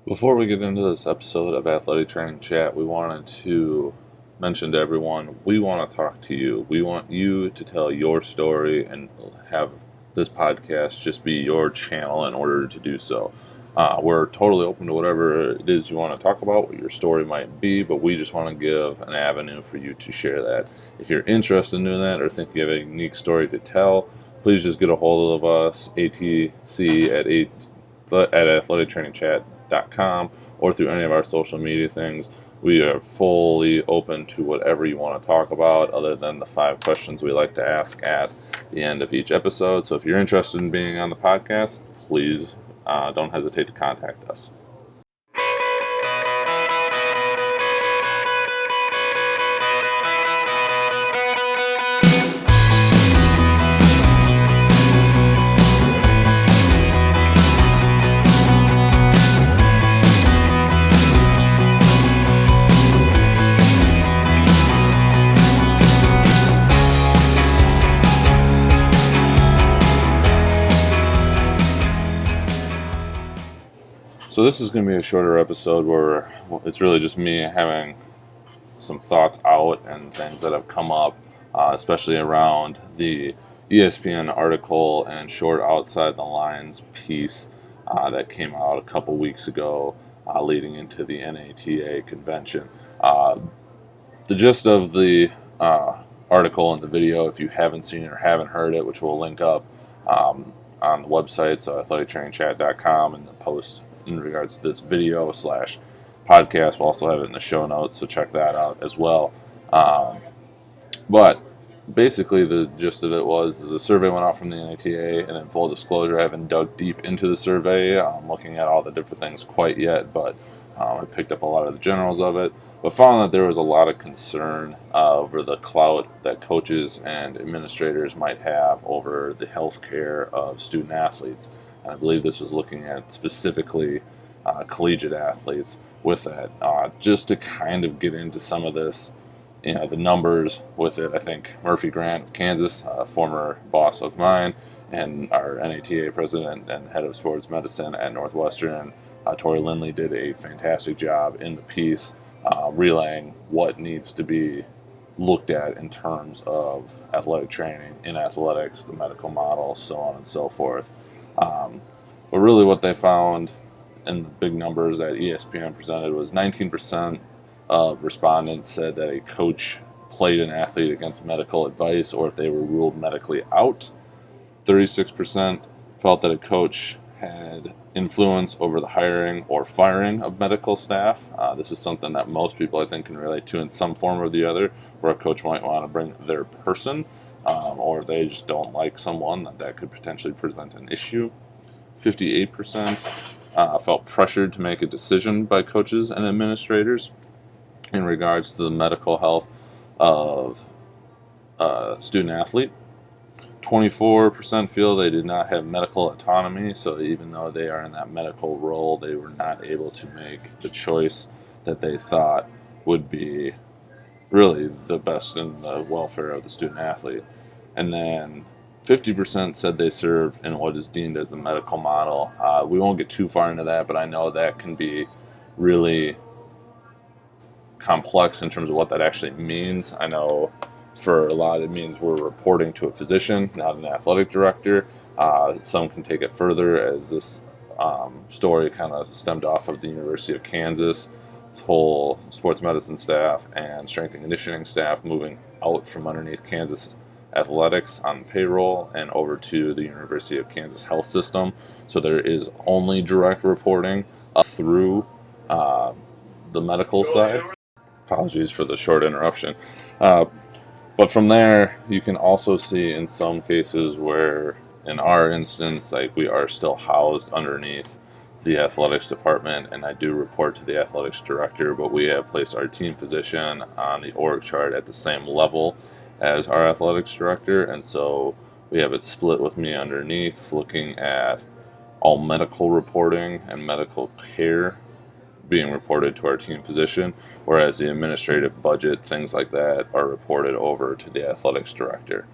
Before we get into this episode of Athletic Training Chat, we wanted to mention to everyone, we want to talk to you. We want you to tell your story and have this podcast just be your channel in order to do so. We're totally open to whatever it is you want to talk about, what your story might be, but we just want to give an avenue for you to share that. If you're interested in doing that or think you have a unique story to tell, please just get a hold of us, ATC at athletictrainingchat.com or through any of our social media things. We are fully open to whatever you want to talk about other than the 5 questions we like to ask at the end of each episode. So if you're interested in being on the podcast, please don't hesitate to contact us. So this is going to be a shorter episode where it's really just me having some thoughts out and things that have come up, especially around the ESPN article and short outside the lines piece that came out a couple weeks ago leading into the NATA convention. The gist of the article and the video, if you haven't seen it or haven't heard it, which we'll link up on the website, so athletictrainingchat.com, and the post in regards to this video / podcast. We'll also have it in the show notes, so check that out as well. But basically the gist of it was the survey went out from the NATA, and in full disclosure, I haven't dug deep into the survey. I'm looking at all the different things quite yet, but I picked up a lot of the generals of it, but found that there was a lot of concern over the clout that coaches and administrators might have over the health care of student athletes. And I believe this was looking at specifically collegiate athletes with that. Just to kind of get into some of this, the numbers with it, I think Murphy Grant of Kansas, a former boss of mine, and our NATA president and head of sports medicine at Northwestern, Tori Lindley, did a fantastic job in the piece relaying what needs to be looked at in terms of athletic training, in athletics, the medical model, so on and so forth. But really what they found in the big numbers that ESPN presented was 19% of respondents said that a coach played an athlete against medical advice or if they were ruled medically out. 36% felt that a coach had influence over the hiring or firing of medical staff. This is something that most people, I think, can relate to in some form or the other, where a coach might want to bring their person or they just don't like someone that could potentially present an issue. 58% felt pressured to make a decision by coaches and administrators in regards to the medical health of a student athlete. 24% feel they did not have medical autonomy, so even though they are in that medical role, they were not able to make the choice that they thought would be really the best in the welfare of the student athlete. And then 50% said they served in what is deemed as the medical model. We won't get too far into that, but I know that can be really complex in terms of what that actually means. I know for a lot it means we're reporting to a physician, not an athletic director. Some can take it further, as this story kind of stemmed off of the University of Kansas. This whole sports medicine staff and strength and conditioning staff moving out from underneath Kansas athletics on payroll and over to the University of Kansas health system. So there is only direct reporting through the medical side. Apologies for the short interruption. But from there, you can also see in some cases where, in our instance, like we are still housed underneath the athletics department, and I do report to the athletics director, but we have placed our team physician on the org chart at the same level as our athletics director, and so we have it split with me underneath, looking at all medical reporting and medical care being reported to our team physician, whereas the administrative budget, things like that, are reported over to the athletics director.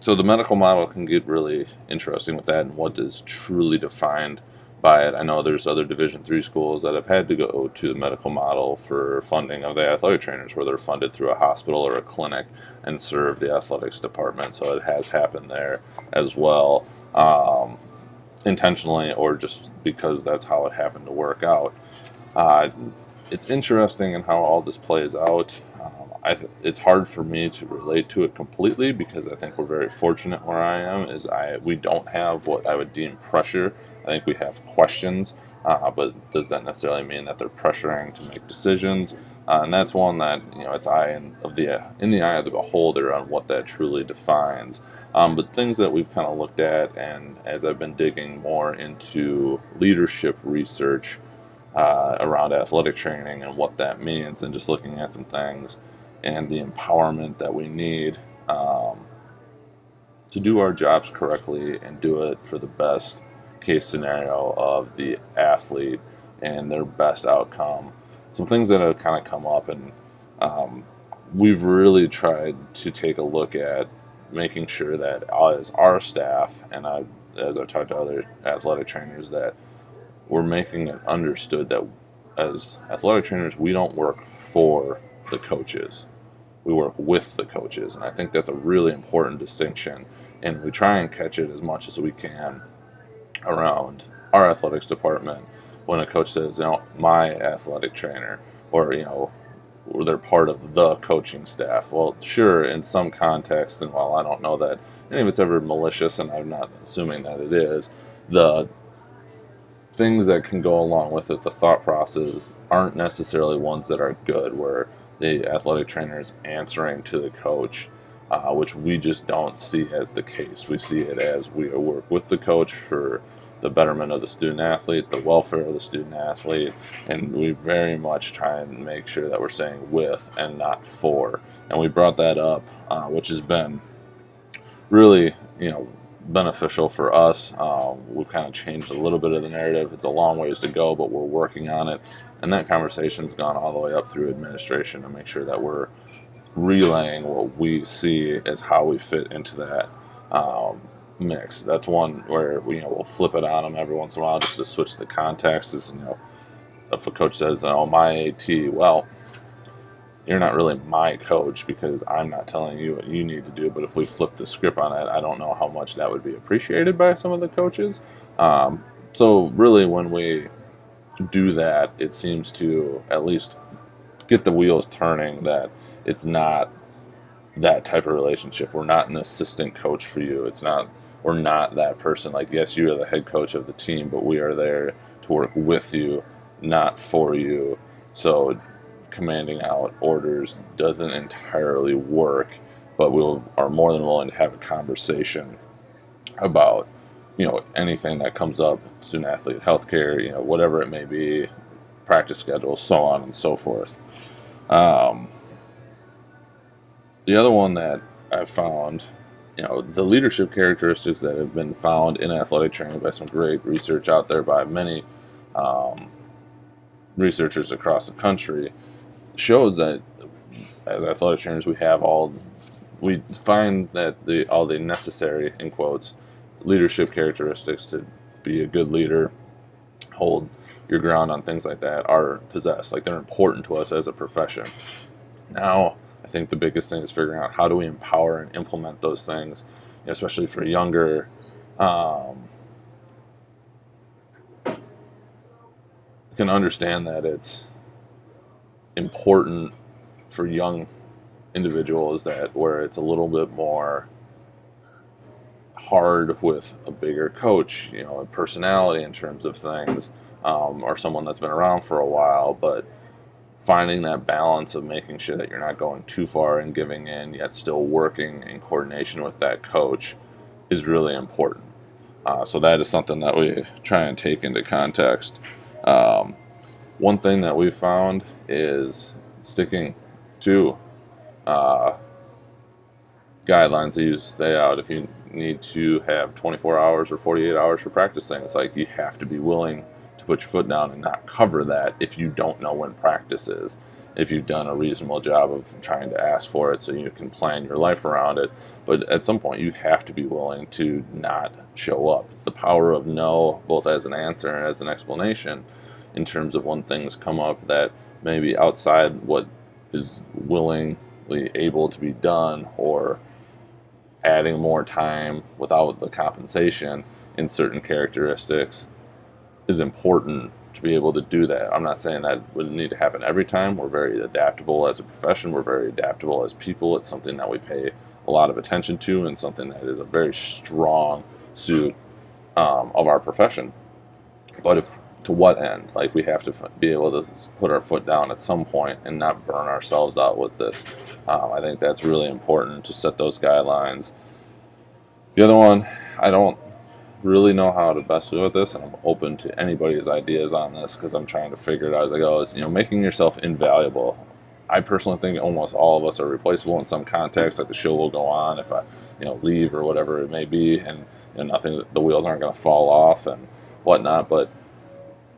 So the medical model can get really interesting with that, and what is truly defined by it. I know there's other Division III schools that have had to go to the medical model for funding of the athletic trainers, where they're funded through a hospital or a clinic and serve the athletics department. So it has happened there as well, intentionally or just because that's how it happened to work out. Uh, it's interesting in how all this plays out. It's hard for me to relate to it completely because I think we're very fortunate where I am. We don't have what I would deem pressure. I think we have questions, but does that necessarily mean that they're pressuring to make decisions? And that's one that it's in the eye of the beholder on what that truly defines. But things that we've kind of looked at, and as I've been digging more into leadership research around athletic training and what that means, and just looking at some things and the empowerment that we need to do our jobs correctly and do it for the best case scenario of the athlete and their best outcome. Some things that have kind of come up, and we've really tried to take a look at making sure that as our staff, and as I've talked to other athletic trainers, that we're making it understood that as athletic trainers, we don't work for the coaches. We work with the coaches. And I think that's a really important distinction. And we try and catch it as much as we can around our athletics department when a coach says, my athletic trainer, or, they're part of the coaching staff. Well, sure, in some context, and while I don't know that any of it's ever malicious, and I'm not assuming that it is, the things that can go along with it, the thought process, aren't necessarily ones that are good, where the athletic trainer is answering to the coach, which we just don't see as the case. We see it as we work with the coach for the betterment of the student athlete, the welfare of the student athlete, and we very much try and make sure that we're saying with and not for. And we brought that up, which has been really, beneficial for us. We've kind of changed a little bit of the narrative. It's a long ways to go, but we're working on it. And that conversation's gone all the way up through administration to make sure that we're relaying what we see as how we fit into that mix. That's one where we'll flip it on them every once in a while just to switch the context. If a coach says, my AT, well, you're not really my coach because I'm not telling you what you need to do. But if we flip the script on it, I don't know how much that would be appreciated by some of the coaches. So really, when we do that, it seems to at least get the wheels turning that it's not that type of relationship. We're not an assistant coach for you. We're not that person. Like, yes, you are the head coach of the team, but we are there to work with you, not for you. So commanding out orders doesn't entirely work, but we are more than willing to have a conversation about anything that comes up, student athlete healthcare, whatever it may be, practice schedules, so on and so forth. The other one that I've found, the leadership characteristics that have been found in athletic training by some great research out there by many researchers across the country, shows that as athletic trainers we find that all the necessary, in quotes, leadership characteristics to be a good leader, hold your ground on things like that, are possessed. Like, they're important to us as a profession. Now, I think the biggest thing is figuring out how do we empower and implement those things, especially for younger can understand that it's important for young individuals that where it's a little bit more hard with a bigger coach, a personality in terms of things, or someone that's been around for a while, but finding that balance of making sure that you're not going too far and giving in, yet still working in coordination with that coach is really important. So that is something that we try and take into context. One thing that we've found is sticking to guidelines that you say out. If you need to have 24 hours or 48 hours for practicing, it's like you have to be willing to put your foot down and not cover that if you don't know when practice is. if you've done a reasonable job of trying to ask for it so you can plan your life around it. But at some point, you have to be willing to not show up. It's the power of no, both as an answer and as an explanation, in terms of when things come up that maybe outside what is willingly able to be done, or adding more time without the compensation in certain characteristics is important to be able to do that. I'm not saying that would need to happen every time. We're very adaptable as a profession. We're very adaptable as people. It's something that we pay a lot of attention to, and something that is a very strong suit of our profession. But if to what end? Like, we have to be able to put our foot down at some point and not burn ourselves out with this. I think that's really important to set those guidelines. The other one, I don't really know how to best do with this, and I'm open to anybody's ideas on this because I'm trying to figure it out as I go, is, making yourself invaluable. I personally think almost all of us are replaceable in some context. Like, the show will go on if I, leave or whatever it may be, and nothing, the wheels aren't going to fall off and whatnot. But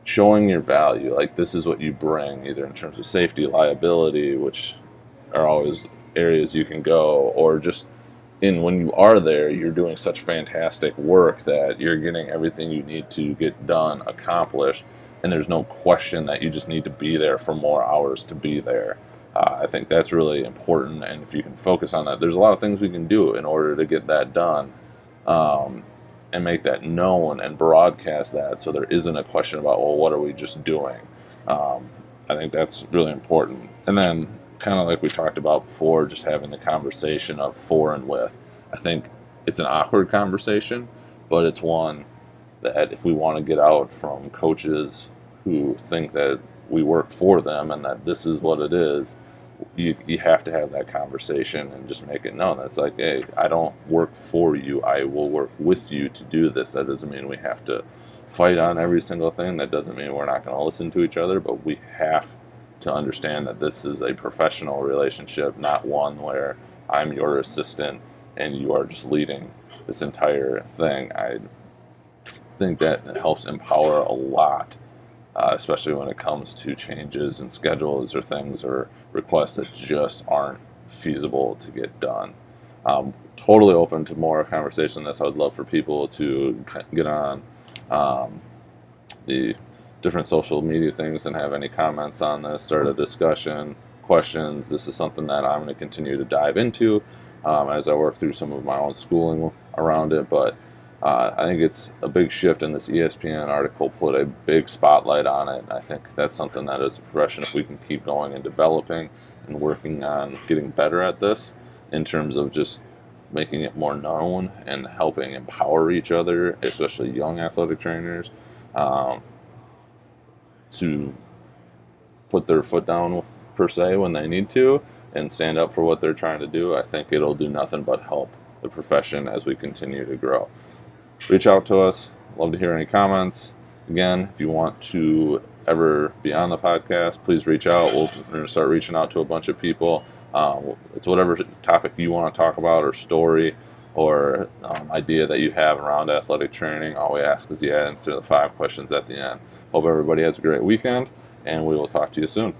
showing your value, like, this is what you bring, either in terms of safety, liability, which are always areas you can go, or just when you are there, you're doing such fantastic work that you're getting everything you need to get done, accomplished, and there's no question that you just need to be there for more hours to be there. I think that's really important, and if you can focus on that, there's a lot of things we can do in order to get that done, and make that known and broadcast that, so there isn't a question about, well, what are we just doing? I think that's really important. And then, kind of like we talked about before, just having the conversation of for and with. I think it's an awkward conversation, but it's one that if we want to get out from coaches who think that we work for them and that this is what it is, you have to have that conversation and just make it known. That's like, hey, I don't work for you. I will work with you to do this. That doesn't mean we have to fight on every single thing. That doesn't mean we're not going to listen to each other, but we have to understand that this is a professional relationship, not one where I'm your assistant and you are just leading this entire thing. I think that helps empower a lot, especially when it comes to changes in schedules or things or requests that just aren't feasible to get done. Totally open to more conversation on this. I would love for people to get on the different social media things and have any comments on this, start a discussion, questions. This is something that I'm going to continue to dive into as I work through some of my own schooling around it. But I think it's a big shift, and this ESPN article put a big spotlight on it. And I think that's something that as a profession, if we can keep going and developing and working on getting better at this in terms of just making it more known and helping empower each other, especially young athletic trainers, to put their foot down per se when they need to and stand up for what they're trying to do, I think it'll do nothing but help the profession as we continue to grow. Reach out to us. Love to hear any comments. Again, if you want to ever be on the podcast, please reach out. We're going to start reaching out to a bunch of people. It's whatever topic you want to talk about, or story, or idea that you have around athletic training. All we ask is you answer the 5 questions at the end. Hope everybody has a great weekend, and we will talk to you soon.